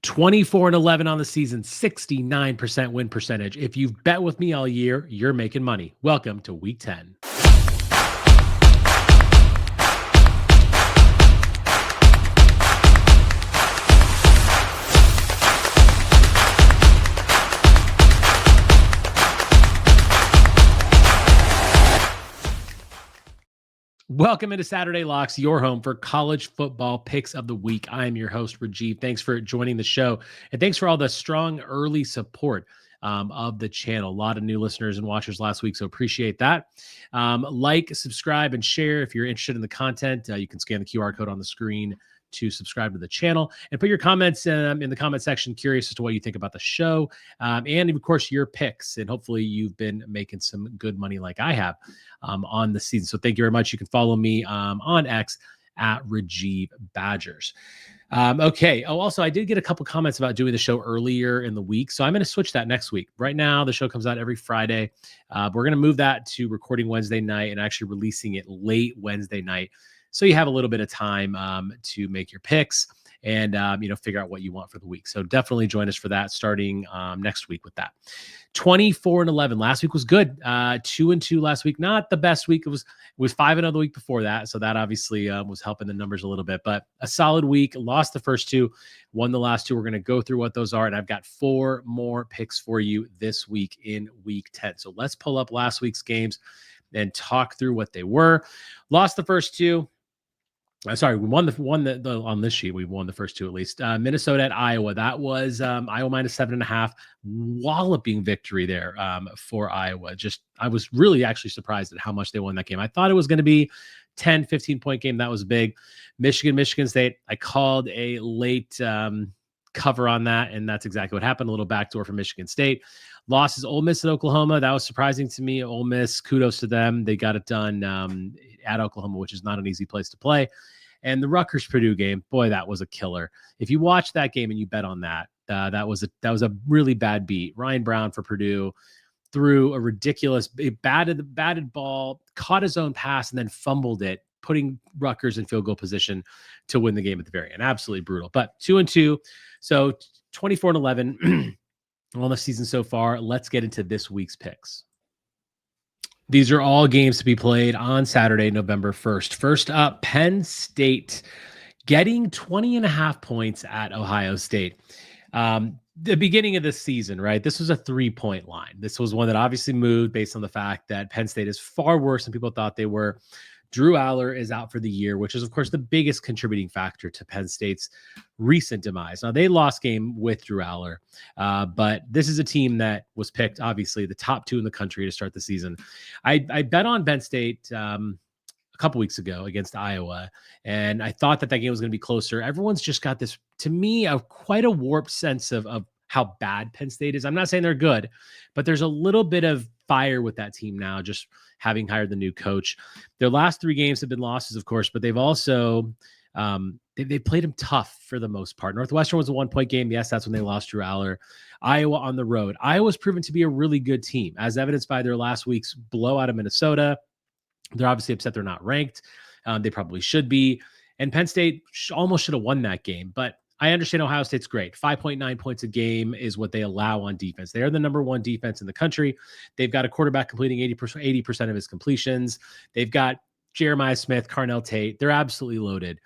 24-11 on the season, 69% win percentage. If you've bet with me all year, you're making money. Welcome to week 10. Welcome into Saturday Locks, your home for college football picks of the week. I am your host, Rajiv. Thanks for joining the show. And thanks for all the strong early support of the channel. A lot of new listeners and watchers last week, so appreciate that. Like, subscribe, and share if you're interested in the content. You can scan the QR code on the screen to subscribe to the channel and put your comments in the comment section. Curious as to what you think about the show and of course your picks, and hopefully you've been making some good money like I have on the season. So thank you very much. You can follow me on X at Rajiv Badgers. Okay. Oh, also, I did get a couple comments about doing the show earlier in the week, so I'm going to switch that next week. Right now, the show comes out every Friday. We're going to move that to recording Wednesday night and actually releasing it late Wednesday night, so you have a little bit of time to make your picks and figure out what you want for the week. So definitely join us for that starting next week with that. 24-11. Last week was good. 2-2 last week. Not the best week. It was 5-0 the week before that. So that obviously was helping the numbers a little bit, but a solid week. Lost the first two, won the last two. We're going to go through what those are. And I've got 4 more picks for you this week in week 10. So let's pull up last week's games and talk through what they were. Lost the first two. Sorry, we won the on this sheet. We won the first two at least. Minnesota at Iowa. That was Iowa minus 7.5. Walloping victory there for Iowa. I was really actually surprised at how much they won that game. I thought it was going to be 10, 15-point game. That was big. Michigan State. I called a late cover on that, and that's exactly what happened. A little backdoor for Michigan State. Losses Ole Miss at Oklahoma. That was surprising to me. Ole Miss, kudos to them. They got it done at Oklahoma, which is not an easy place to play. And the Rutgers-Purdue game, boy, that was a killer. If you watch that game and you bet on that, that was a really bad beat. Ryan Brown for Purdue threw a ridiculous, batted ball, caught his own pass, and then fumbled it, putting Rutgers in field goal position to win the game at the very end. Absolutely brutal. But 2-2, so 24-11 on the season so far. Let's get into this week's picks. These are all games to be played on Saturday, November 1st. First up, Penn State getting 20.5 points at Ohio State. The beginning of this season, right? This was a 3-point line. This was one that obviously moved based on the fact that Penn State is far worse than people thought they were. Drew Aller is out for the year, which is, of course, the biggest contributing factor to Penn State's recent demise. Now, they lost game with Drew Aller, but this is a team that was picked, obviously, the top 2 in the country to start the season. I bet on Penn State a couple weeks ago against Iowa, and I thought that game was going to be closer. Everyone's just got this, to me, quite a warped sense of how bad Penn State is. I'm not saying they're good, but there's a little bit of fire with that team now, just having hired the new coach. Their last 3 games have been losses, of course, but they've also they played them tough for the most part. Northwestern was a 1-point game. Yes, that's when they lost Drew Aller. Iowa on the road. Iowa's proven to be a really good team, as evidenced by their last week's blowout of Minnesota. They're obviously upset they're not ranked. They probably should be. And Penn State almost should have won that game, but I understand Ohio State's great. 5.9 points a game is what they allow on defense. They are the number 1 defense in the country. They've got a quarterback completing 80% of his completions. They've got Jeremiah Smith, Carnell Tate. They're absolutely loaded.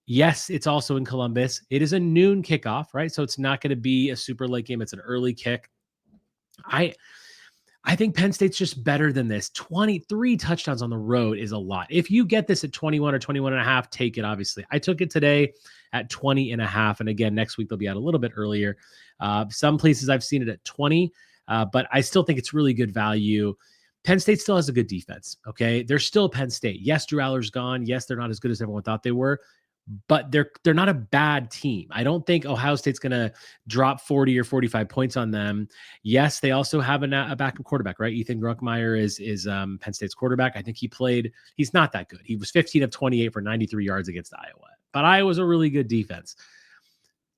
Yes, it's also in Columbus. It is a noon kickoff, right? So it's not going to be a super late game. It's an early kick. I think Penn State's just better than this. 23 touchdowns on the road is a lot. If you get this at 21 or 21.5, take it, obviously. I took it today at 20.5. And again, next week they'll be out a little bit earlier. Some places I've seen it at 20, but I still think it's really good value. Penn State still has a good defense, okay? They're still Penn State. Yes, Drew Aller's gone. Yes, they're not as good as everyone thought they were, but they're not a bad team. I don't think Ohio State's going to drop 40 or 45 points on them. Yes, they also have a backup quarterback, right? Ethan Grunkmeyer is Penn State's quarterback. I think he's not that good. He was 15 of 28 for 93 yards against Iowa, but Iowa's a really good defense.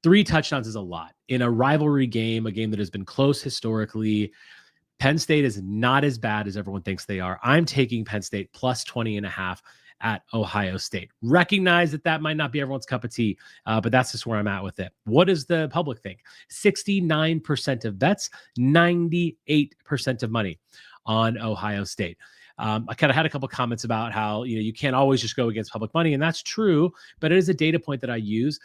3 touchdowns is a lot in a rivalry game, a game that has been close historically. Penn State is not as bad as everyone thinks they are. I'm taking Penn State plus 20.5 at Ohio State. Recognize that might not be everyone's cup of tea, but that's just where I'm at with it. What does the public think? 69% of bets, 98% of money on Ohio State. I kind of had a couple comments about how you can't always just go against public money, and that's true, but it is a data point that I use.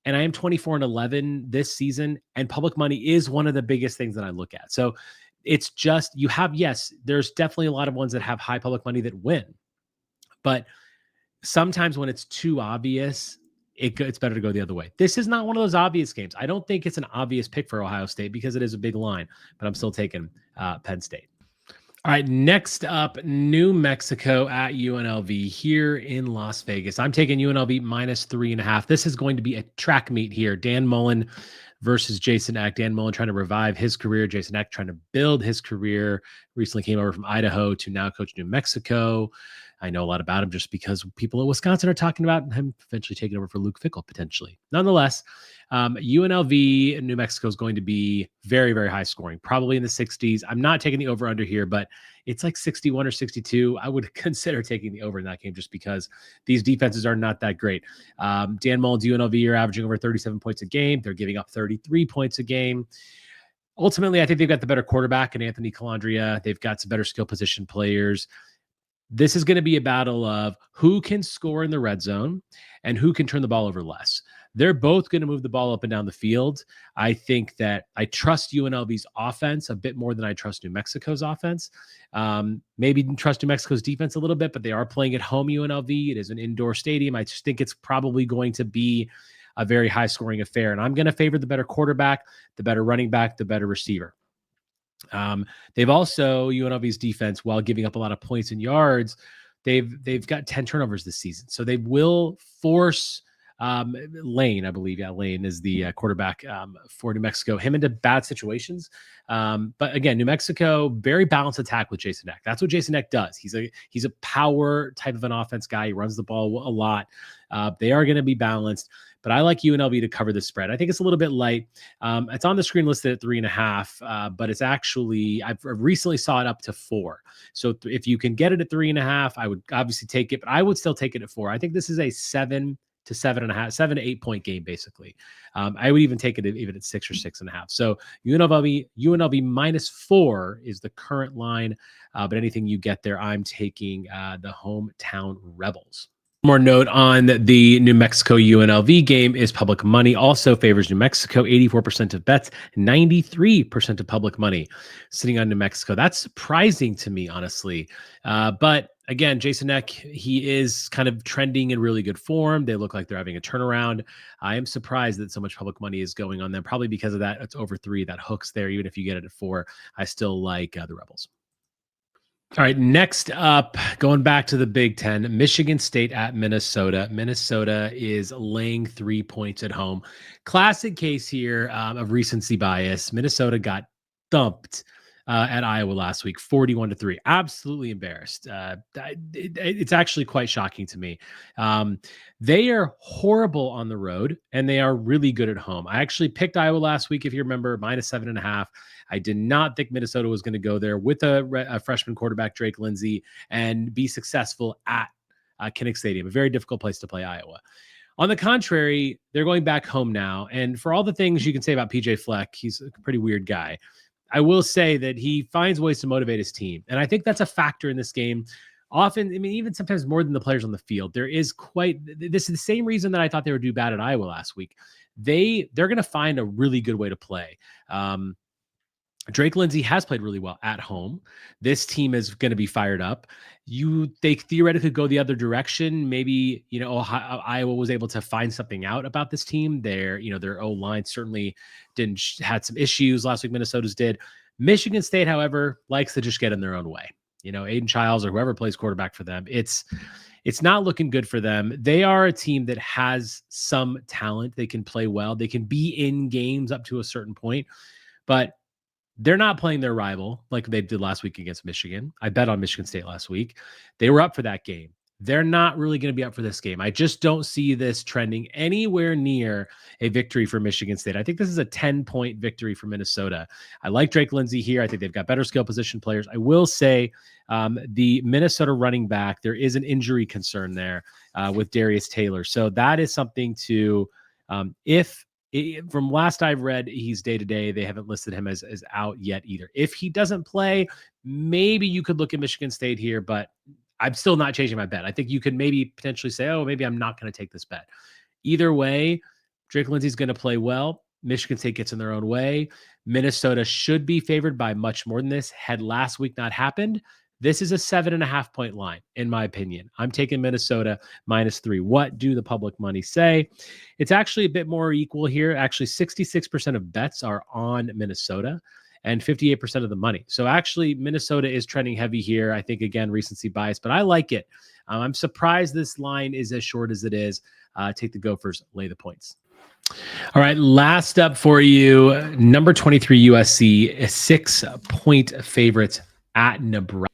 And I am 24-11 this season, and public money is one of the biggest things that I look at. So it's just yes, there's definitely a lot of ones that have high public money that win, but sometimes when it's too obvious, it's better to go the other way. This is not one of those obvious games. I don't think it's an obvious pick for Ohio State because it is a big line, but I'm still taking Penn State. All right, next up, New Mexico at UNLV here in Las Vegas. I'm taking UNLV -3.5. This is going to be a track meet here. Dan Mullen versus Jason Eck. Dan Mullen trying to revive his career. Jason Eck trying to build his career. Recently came over from Idaho to now coach New Mexico. I know a lot about him just because people in Wisconsin are talking about him eventually taking over for Luke Fickell, potentially. Nonetheless, UNLV New Mexico is going to be very, very high scoring, probably in the 60s. I'm not taking the over-under here, but it's like 61 or 62. I would consider taking the over in that game just because these defenses are not that great. Dan Mullen's UNLV are averaging over 37 points a game. They're giving up 33 points a game. Ultimately, I think they've got the better quarterback in Anthony Calandria. They've got some better skill position players. This is going to be a battle of who can score in the red zone and who can turn the ball over less. They're both going to move the ball up and down the field. I think that I trust UNLV's offense a bit more than I trust New Mexico's offense. Maybe trust New Mexico's defense a little bit, but they are playing at home, UNLV. It is an indoor stadium. I just think it's probably going to be a very high-scoring affair, and I'm going to favor the better quarterback, the better running back, the better receiver. They've also, UNLV's defense, while giving up a lot of points and yards, they've got 10 turnovers this season. So they will force Lane, I believe. Yeah, Lane is the quarterback for New Mexico, him into bad situations. But again, New Mexico, very balanced attack with Jason Eck. That's what Jason Eck does. He's a power type of an offense guy. He runs the ball a lot. They are going to be balanced. But I like UNLV to cover the spread. I think it's a little bit light. It's on the screen listed at 3.5, but it's actually, I've recently saw it up to 4. So if you can get it at 3.5, I would obviously take it, but I would still take it at 4. I think this is a 7 to 8 point game, basically. I would even take it even at 6 or 6.5. So UNLV -4 is the current line, but anything you get there, I'm taking the hometown Rebels. More note on the New Mexico UNLV game is public money also favors New Mexico. 84% of bets, 93% of public money sitting on New Mexico. That's surprising to me, honestly. But again, Jason Eck, he is kind of trending in really good form. They look like they're having a turnaround. I am surprised that so much public money is going on them, probably because of that. It's over 3, that hooks there. Even if you get it at 4, I still like the Rebels. All right, next up, going back to the Big Ten, Michigan State at Minnesota. Minnesota is laying 3 points at home. Classic case here of recency bias. Minnesota got thumped at Iowa last week, 41-3. Absolutely embarrassed. It's actually quite shocking to me. They are horrible on the road, and they are really good at home. I actually picked Iowa last week, if you remember, -7.5. I did not think Minnesota was going to go there with a freshman quarterback, Drake Lindsay, and be successful at Kinnick Stadium, a very difficult place to play Iowa. On the contrary, they're going back home now. And for all the things you can say about PJ Fleck, he's a pretty weird guy. I will say that he finds ways to motivate his team. And I think that's a factor in this game. Often, I mean, even sometimes more than the players on the field, this is the same reason that I thought they would do bad at Iowa last week. They're going to find a really good way to play. Drake Lindsay has played really well at home. This team is going to be fired up. They theoretically go the other direction. Maybe, Iowa was able to find something out about this team. Their O-line certainly had some issues last week. Minnesota's did. Michigan State, however, likes to just get in their own way. Aiden Childs or whoever plays quarterback for them. It's not looking good for them. They are a team that has some talent. They can play well. They can be in games up to a certain point, but they're not playing their rival like they did last week against Michigan. I bet on Michigan State last week. They were up for that game. they're not really going to be up for this game. I just don't see this trending anywhere near a victory for Michigan State. I think this is a 10-point victory for Minnesota. I like Drake Lindsey here. I think they've got better skill position players. I will say the Minnesota running back, there is an injury concern there with Darius Taylor. So that is something to, from last I've read, he's day-to-day. They haven't listed him as out yet either. If he doesn't play, maybe you could look at Michigan State here, but I'm still not changing my bet. I think you could maybe potentially say, oh, maybe I'm not going to take this bet. Either way, Drake Lindsey's going to play well. Michigan State gets in their own way. Minnesota should be favored by much more than this. Had last week not happened, this is a 7.5-point line, in my opinion. I'm taking Minnesota -3. What do the public money say? It's actually a bit more equal here. Actually, 66% of bets are on Minnesota and 58% of the money. So actually, Minnesota is trending heavy here. I think, again, recency bias, but I like it. I'm surprised this line is as short as it is. Take the Gophers, lay the points. All right, last up for you, number 23 USC, a 6-point favorite at Nebraska.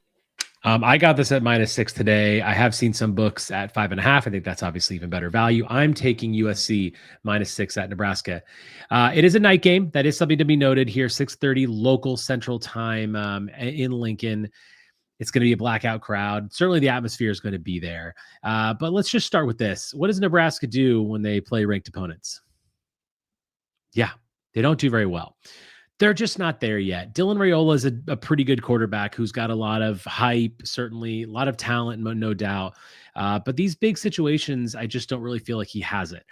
I got this at -6 today. I have seen some books at 5.5. I think that's obviously even better value. I'm taking USC -6 at Nebraska. It is a night game. That is something to be noted here. 6:30 local Central Time in Lincoln. It's going to be a blackout crowd. Certainly the atmosphere is going to be there. But let's just start with this. What does Nebraska do when they play ranked opponents? Yeah, they don't do very well. They're just not there yet. Dylan Raiola is a pretty good quarterback who's got a lot of hype, certainly a lot of talent, no doubt. But these big situations, I just don't really feel like he has it.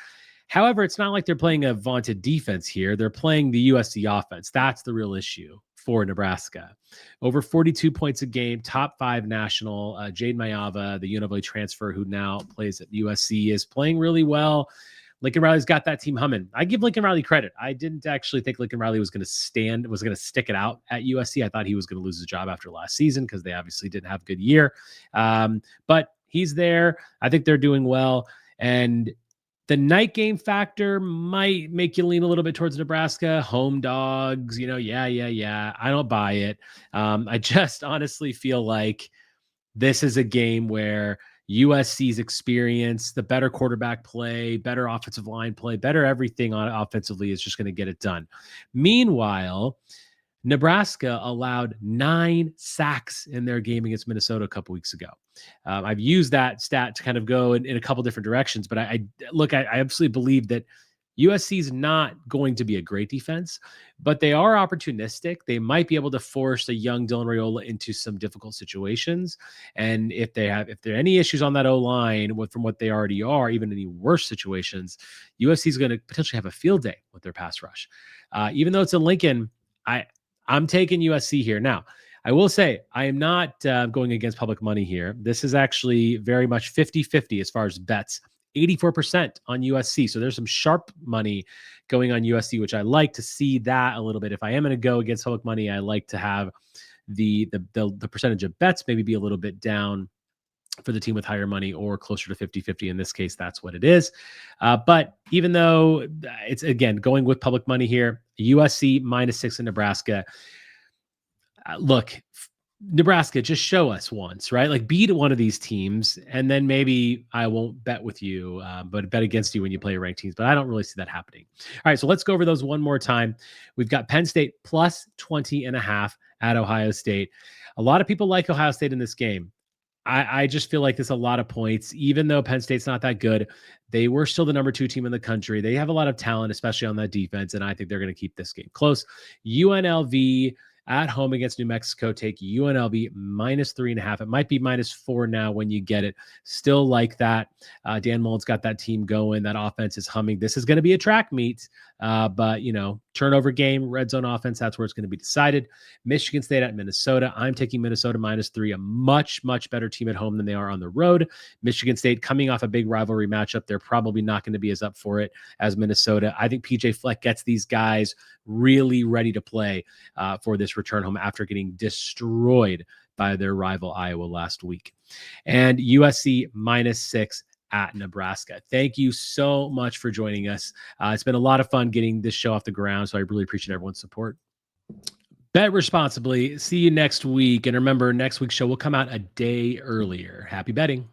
However, it's not like they're playing a vaunted defense here. They're playing the USC offense. That's the real issue for Nebraska. Over 42 points a game, top 5 national. Jade Mayava, the UNLV transfer who now plays at USC, is playing really well. Lincoln Riley's got that team humming. I give Lincoln Riley credit. I didn't actually think Lincoln Riley was going to stick it out at USC. I thought he was going to lose his job after last season because they obviously didn't have a good year. But he's there. I think they're doing well. And the night game factor might make you lean a little bit towards Nebraska. Home dogs, yeah. I don't buy it. I just honestly feel like this is a game where USC's experience, the better quarterback play, better offensive line play, better everything on offensively is just going to get it done. Meanwhile, Nebraska allowed 9 sacks in their game against Minnesota a couple weeks ago. I've used that stat to kind of go in a couple different directions, but I absolutely believe that USC is not going to be a great defense, but they are opportunistic. They might be able to force a young Dylan Raiola into some difficult situations. And if there are any issues on that O-line from what they already are, even any worse situations, USC is going to potentially have a field day with their pass rush. Even though it's in Lincoln, I'm taking USC here. Now, I will say I am not going against public money here. This is actually very much 50-50 as far as bets. 84% on USC. So there's some sharp money going on USC, which I like to see that a little bit. If I am going to go against public money, I like to have the percentage of bets maybe be a little bit down for the team with higher money or closer to 50-50. In this case, that's what it is. But even though it's, again, going with public money here, USC -6 in Nebraska. Look, Nebraska, just show us once, right? Like beat one of these teams, and then maybe I won't bet with you, but bet against you when you play ranked teams. But I don't really see that happening. All right, so let's go over those one more time. We've got Penn State +20.5 at Ohio State. A lot of people like Ohio State in this game. I just feel like there's a lot of points, even though Penn State's not that good. They were still the number 2 team in the country. They have a lot of talent, especially on that defense, and I think they're going to keep this game close. UNLV at home against New Mexico, take UNLV -3.5. It might be -4 now when you get it. Still like that. Dan Mullen's got that team going. That offense is humming. This is going to be a track meet, but turnover game, red zone offense, that's where it's going to be decided. Michigan State at Minnesota. I'm taking Minnesota -3, a much, much better team at home than they are on the road. Michigan State coming off a big rivalry matchup. They're probably not going to be as up for it as Minnesota. I think PJ Fleck gets these guys really ready to play for this return home after getting destroyed by their rival Iowa last week. And USC -6 at Nebraska. Thank you so much for joining us. It's been a lot of fun getting this show off the ground, so I really appreciate everyone's support. Bet responsibly. See you next week. And remember, next week's show will come out a day earlier. Happy betting.